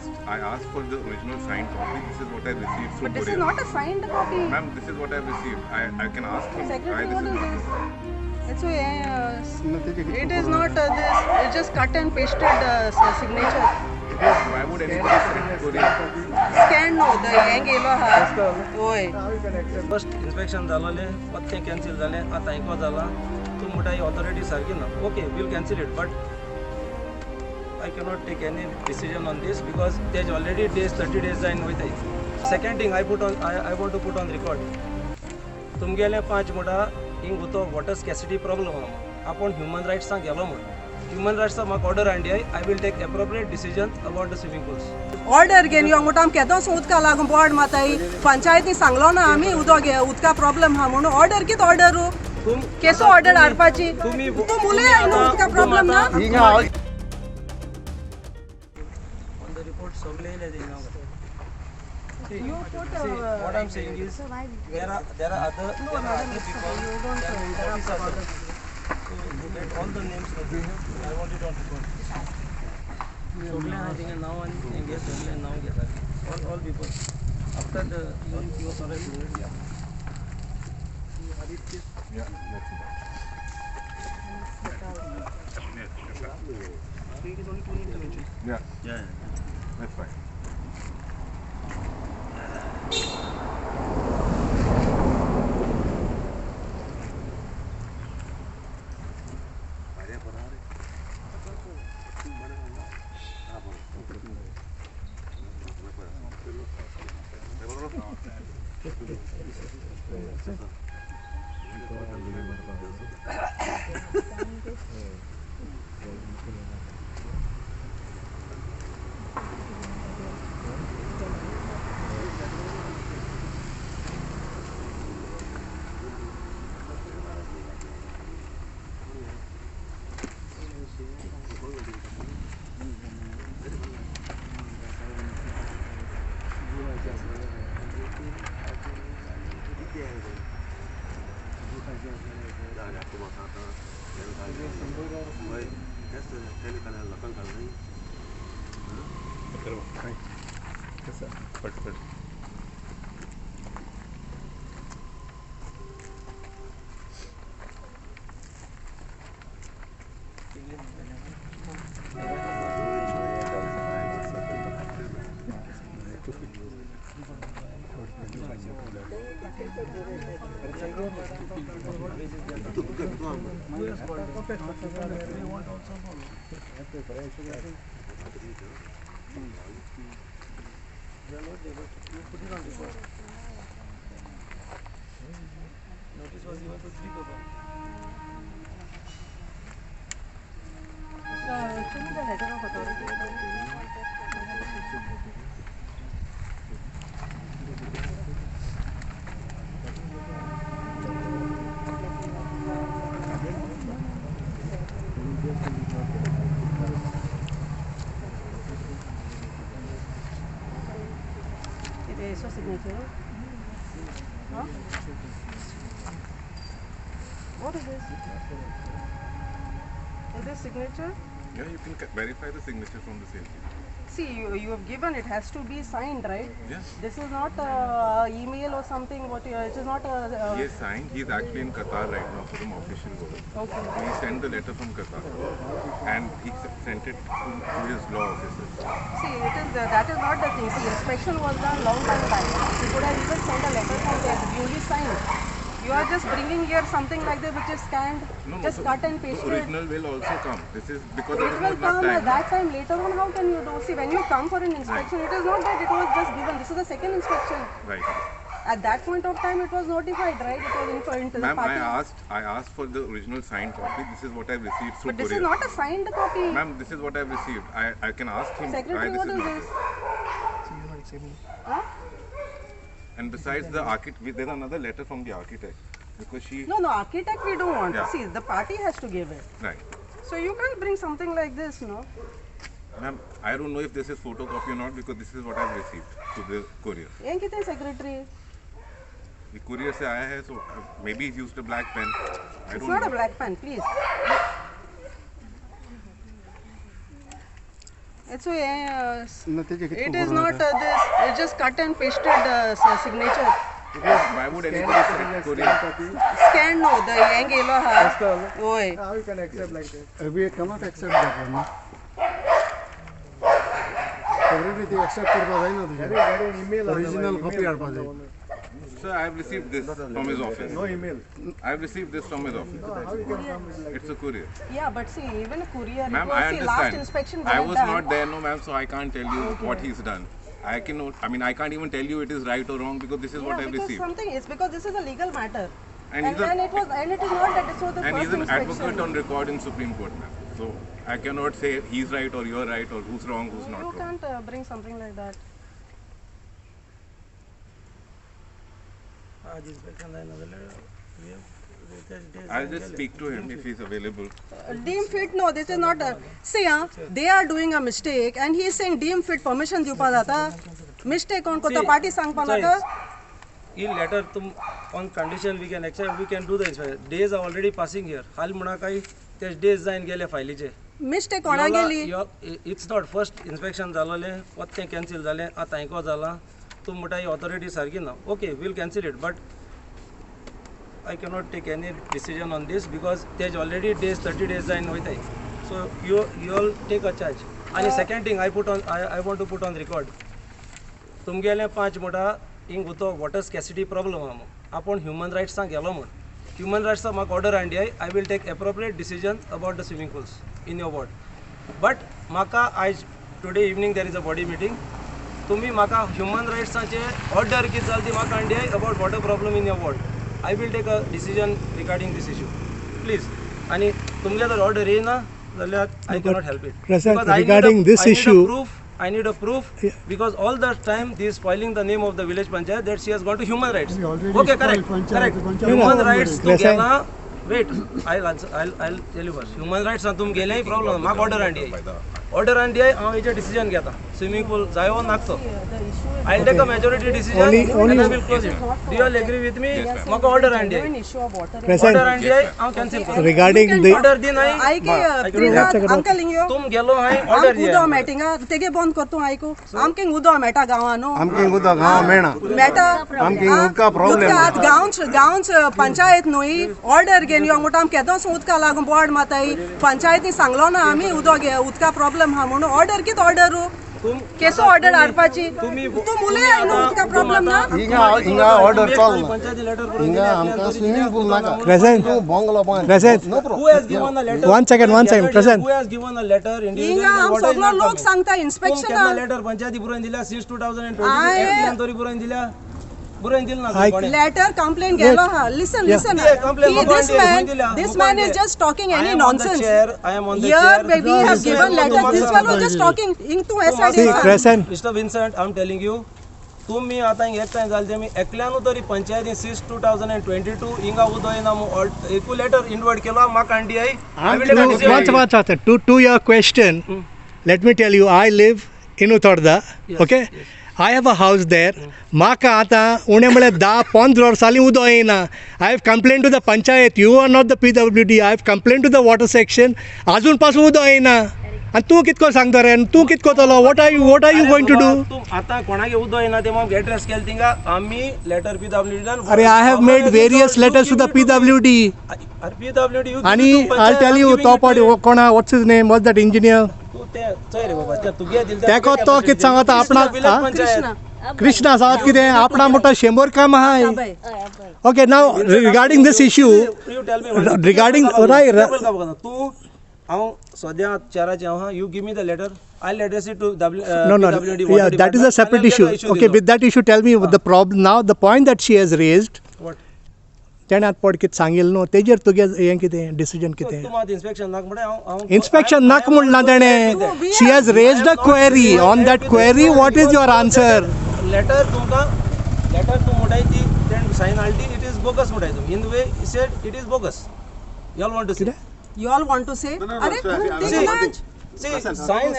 asked for the original signed copy. This is what I received through But this courier. is not a signed copy. Ma'am, this is what I received. I can ask him. Secretary, This what is is not. this? It's it is not this. It's just cut and pasted signature. Why would anybody send courier? Scan no, the yang yellow has. Oi. First inspection झालेले मग ते cancel झाले आता ऐकवा झाला तू मोठा authority सारखी ना okay will cancel it but I cannot take any decision on this because there's already days 30 days जाईन वयता second thing I want to put on record तुमगेले 5 मोठा हिंग होतो वॉटर स्कॅसिटी प्रॉब्लेम आपण ह्युमन रायट्सांक गेलो म्हणून ह्युमन रायट्सा म्हाका ऑर्डर हाडली I will take appropriate decision about the swimming pools order घेवन यो मोठा आम केदोस उदका लागून बोर्ड माताई पंचायती सांगलो ना आमी उदका प्रॉब्लेम हा म्हणून ऑर्डर कित ऑर्डर केसो ऑर्डर हाडपाची तू मुले उदका प्रॉब्लेम ना on the report सगळे येयले what I'm saying is there are other people to get all the names I want it on record सगळे I think now and engage सगळे now get all people after the your survey Yeah, that's it. it is only 2 interventions Yeah, that's fine. But notice was given to 3 people It is your signature. Huh? What is this? Is this signature? yeah, you can verify the signature from the same thing. See, you have given, it has to be signed, right? Yes. This is not email or something, it is not He is signed. He is actually in Qatar right now for some official work. okay. He sent the letter from Qatar and he sent it to his law officers. See, that is not the thing. See, inspection was done long time back. You could have even sent a letter from there, duly signed. You are just bringing here something like this which is scanned, just so cut and the pasted. original will also come. This is because there It is will not come enough at time. that time. Later on, how can you do? See, when you come for an inspection, it is not that it was just given. This is the second inspection. Right. At that point of time, it was notified, right? It was informed to the Ma'am, party. I asked for the original signed copy. This is what I received through But this courier. is not a signed copy. Ma'am, this is what I received. I can ask him Secretary, why what this is is not. this? Huh? And besides the architect, there's another letter from the architect because she. No, architect we don't want. Yeah. See, the party has to give it. Right. So you can't bring something like this, no? Ma'am, I don't know if this is photocopy or not because this is what I've received to the courier. ये कितने secretary? The courier से आया है, so maybe he's used a black pen. I It's don't not know. a black pen, please. It's it is not this. It's just cut and pasted signature. Why would anybody say Korean? Scan no the yang elo ha. Oi. How you can accept like that? We cannot accept that one. Everything accept करवा है ना तुझे. Original copy आरपा जाए. Sir, I have received this from his office. No email. I have received this from his office. How you can come like It's a courier. Yeah, but see, even a courier. Ma'am, it was, I see, last understand. inspection I was was done. not there, no ma'am, so I can't tell you what he's done. I can't even tell you it is right or wrong because this is what Yeah, I've because received. something is because this is a legal matter. And And he's a- it is not that this was the And first he's an inspection. advocate on record in Supreme Court, ma'am. So I cannot say he's right or you're right or who's wrong, who's not You wrong. can't bring something like that. आज inspection झालं we have days I'll just speak to him if he's available. Deem fit, no, this is not. See, they are doing a mistake, and he is saying deem fit permission दिवपा जाता. Mistake कोण कोणता See, party सांगपा नाका. in letter तुम on condition we can accept, we can do the inspection. Days are already passing here. हाल म्हणा काही ते days जाईन गेले फायलीचे. Mistake कोणा गेली? It's not first inspection झालेले, वत्ते cancel झाले, आता ऐको झाला. तुम म्हणता ही authority सारखी ना. Okay, we'll cancel it, but I cannot take any decision on this because there's already days 30 days जाईन होत आहे. So you all take a charge. And second thing I want to put on record. तुम गेले 5 मोठा इंग होतो water scarcity problem हा मग आपण ह्युमन राईट्सांक गेलो म्हण ह्युमन राईट्सा म्हाका ऑर्डर हाडली आहे I will take appropriate decision about the swimming pools in your ward but म्हाका आयज today evening there is a body meeting तुम्ही म्हाका ह्युमन राईट्साचे ऑर्डर कितें जाली ती म्हाका हाडली आहे about water problem in your ward I will take a decision regarding these issue please आणि तुमगे जर ऑर्डर येना जाल्यार I cannot help it regarding this issue- I need a proof because all the time he is spoiling the name of the village panchayat that she has gone to human rights. We already Okay, correct, spoiled panchayat, correct. panchayat Human no, rights no, to gela. Wait, I'll tell you first. Human rights tum gele hi problem. Mak order andi hai. Order andi hai. हांव हेचे decision घेता. Swimming pool जायो नाकतो. I'll take a majority decision and I will close it. Do you all agree with me? म्हाका order andi hai. Issue of water. Order andi hai. हांव cancel करता. regarding the Order दी नाही. I के uncle इंगयो. तुम गेलो हाय order आम दिया. उदो मेटिंगा तेगे बंद करतो आयको. आम के उदो मेटा गावानो. आमके गुदा गाव मेणा. मेटा आमके उदका problem. गांव पंचायत न्हूय ऑर्डर घेवन यो मोठा आम केदों उदका लागून बोर्ड माताय पंचायती सांगलो ना आमी उदका प्रॉब्लेम हा म्हणून ऑर्डर कित ऑर्डर तुम केसो ऑर्डर हाडपाची तुम्ही तू मुले उदका प्रॉब्लेम ना हिंगा order चाल ना. पंचायती letter करून हिंगा आमका swimming pool नाका. Present. तू बंगलो बांध. Present. No problem. Who has given a letter? One second, present. Who has given a letter? हिंगा आम सगळो लोक सांगता इन्स्पेक्शन केन्ना लेटर पंचायती बुरायन दिल्या since 2020 आय- एक्टल्यान तरी बुरायन दिल्या बुरायन दिल ना I- कोणी लेटर कंप्लेंट गेलो हा listen listen Yeah, complaint this Mukund man Mukund is just talking I any am on the nonsense chair, I am on the here chair. we have given letter this fellow just talking into SID see present Mr. Vincent, I am telling you तुम्ही आता हिंग एक time जाले मी एकल्यानू तरी पंचायती since 2022 हिंगा उदयना एकू letter invert केलो म्हाका हांडी आई to your question let me tell you I live in Uttarda okay I have a house there म्हाका आतां उणें म्हळ्यार 10-15 वर्सांनी उदक येना I have complained to the panchayat you are not the PWD I have complained to the water section आजून पासून उदक येना आनी तूं कितको सांगता रे तूं कितको कोतलो what are you going to do आता कोणागे उदक येना ते म्हाका एड्रेस केले थिंगा आमी लेटर PWD अरे I have made various letters to the PWD PWD you आणि I'll tell you तो पाटी कोणा what's his name what's that engineer तू ते चय रे बाबा ते तुगे दिल तेको तो कित सांगता आपणाक कृष्णा कृष्णा सांगता कितें आपणा मोठो 100 काम आहाय okay now regarding this issue you tell me regarding right तू हांव सद्या चाराचे हांव you give me the letter I'll address it to no PWD yeah that is a separate issue okay with that issue tell me the problem now the point that she has raised what तेणे आतां per कितें सांगिल्लें न्हू तेजेर तुगे हें कितें decision कितें तू मात इन्स्पेक्शन नाक म्हणे हांव inspection नाक म्हणला तेणें she has raised a query on that query what is your answer letter तुमकां लेटर तू म्हणटाय ती तेण सायन हाडली इट इज बोगस म्हणटाय तुमी in the way said it is bogus you all want to say you all want to say अरे see sign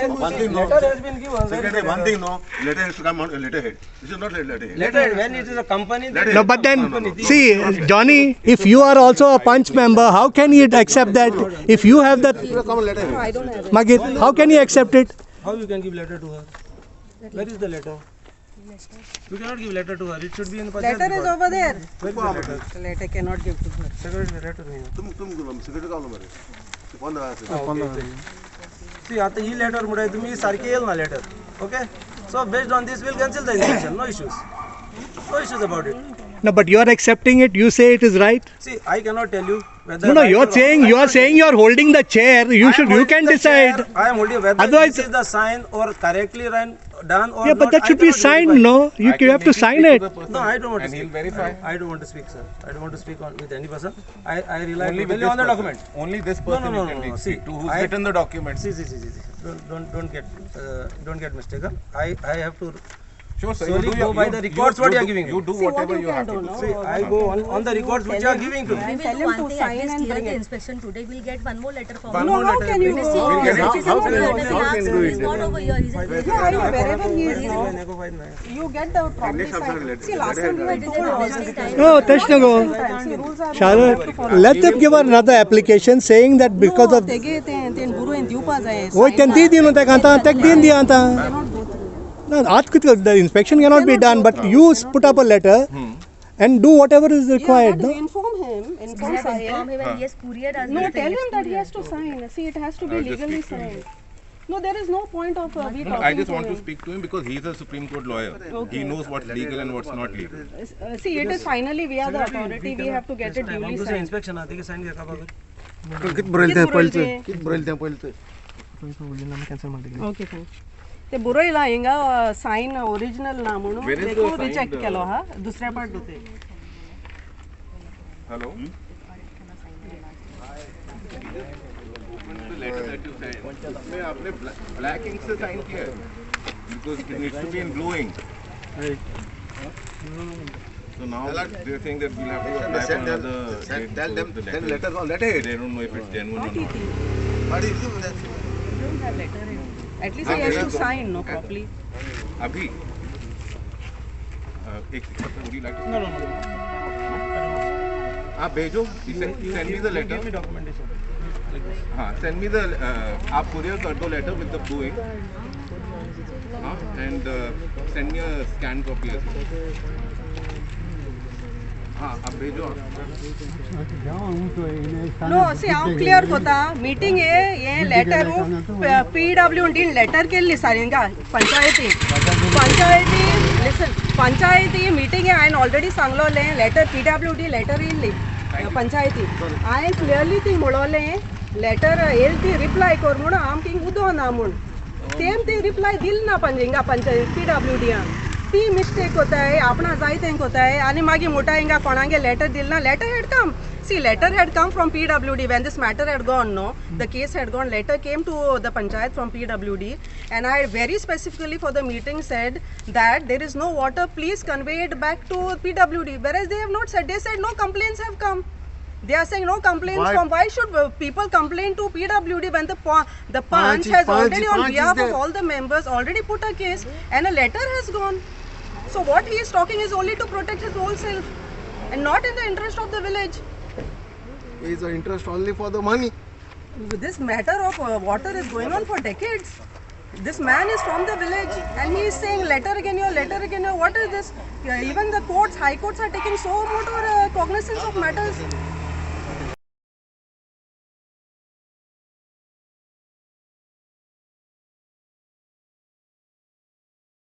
letter has been given Secretary, one thing, no, letter has to come on letterhead. This is not letterhead. letter when it is a company no but then see Johnny if you are also a punch member how can you accept that if you have that I don't have it. Magid how can you accept it How you can give letter to her? Where is the letter? You cannot give letter to her. It should be in Panchayat Letter is record. over there. Where is the letter? Letter cannot give to her. Secretary letter नहीं है. Okay. See, आता ही letter मुळे तुम्ही सारखी येईल ना letter. Okay. So based on this, we'll cancel the inspection. No issues. No issues about it. No, but you are accepting it. You say it is right. See, I cannot tell you whether. No, right you or are saying wrong. you are saying you are holding the chair. You should. You can decide. I am holding whether Otherwise- this is the sign or correctly done or Yeah, but not, that should I be cannot signed. verify. No, you I can have to make sign speak it. to the person No, I don't want to and speak. he'll verify. I don't want to speak, sir. I don't want to speak with any person. I rely Only with totally this on the person. document. Only this person no, you can no, no. speak See, to. Who's I- written the document? See. Don't get mistaken. I have to. Sure, sir. Solely go by the records what you are giving me. You do See what whatever you you can have do, to do. no? See, I go on the records which you are giving to me. We will Tell do him one to thing, sign at least and clear bring the it. inspection today. We'll get one more letter from One him. more No, how letter. can you We'll go? see. How can He's how not can over how here. can do He's it? not over here. He's at Yeah, I know wherever he is now. See, You get the properly signed. See, last time you had told us. No, Tashnago. See, rules are Charlotte, let them give another application saying that because of. तेगे तेन बुरो इन दिवपा जाय. वो त्यांनी दिनो त्या आता तक दिन दिया आता. No, आज कुछ the inspection cannot be done, but you put up a letter and do whatever is required. Yeah, No? inform him. We Inform have Sahil. informed him and he has couriered us. No, the tell thing. him that he has to sign. See, it has to be I'll just legally speak to him. signed. No, there is no point of we No, I talking just to want to him. speak to him because he's a Supreme Court lawyer. He knows what's legal and what's not legal. See, it is finally we are the authority. We have to get it duly दुसरं signed. inspection आते की sign घ्या का बघा. किती भरेल त्या किती भरेल पहिलं ते? किती भरेल त्या पहिलं ओके फाइन ते बरो इला हिंगा साइन ओरिजिनल ना म्हणून Where is the देखो signed, रिजेक्ट केलो हा दुसऱ्या पार्ट होते Hello? The letter that you signed, उसमें आपने black ink से sign किया है. Because it needs to be in blue ink. So now they're saying that we'll have to apply for another date tell for them the send letter. letter on letterhead. They don't know if it's genuine or not. What is it? don't have letter at least he has to sign no properly अभी एक would you like to? No. आप भेजो. Send me the letter. Give me documentation. Like this. हाँ, send me the आप courier कर दो letter with the blue ink. हाँ, and send me a scan copy as well. हाँ, आप भेजो. नो सी हांव क्लियर कोता मीटिंग ये लेटर पीडब्ल्यूडी लेटर केल्ली सारिंगा पंचायती लिसन पंचायती मीटिंग हांवें ऑलरेडी सांगलोले लेटर पीडब्ल्यूडी लेटर येयल्ली पंचायती हांवें क्लियरली ती म्हणोलें लेटर येयली ती रिप्लाय कर म्हूण आमकां उदो ना म्हूण तेम ती रिप्लाय दिल ना हिंगा पंचायत पीडब्ल्यूडीया ती मिस्टेक कोताय आपणा जाय तें कोताय आनी मागीर मोठा हिंगा कोणागे लेटर दिल ना letter head come see letter had come from PWD when this matter had gone no the case had gone letter came to the panchayat from PWD and I very specifically for the meeting said that there is no water please convey it back to PWD whereas they have not said they said no complaints have come. They are saying no complaints Why? from why should people complain to PWD when the Panch has already on Panch is behalf there. of all the members already put a case and a letter has gone. So what he is talking is only to protect his whole self and not in the interest of the village. Is the interest only for the money? This matter of water is going on for decades. This man is from the village and he is saying letter again, what is this? Even the courts, high courts are taking so much cognizance of matters.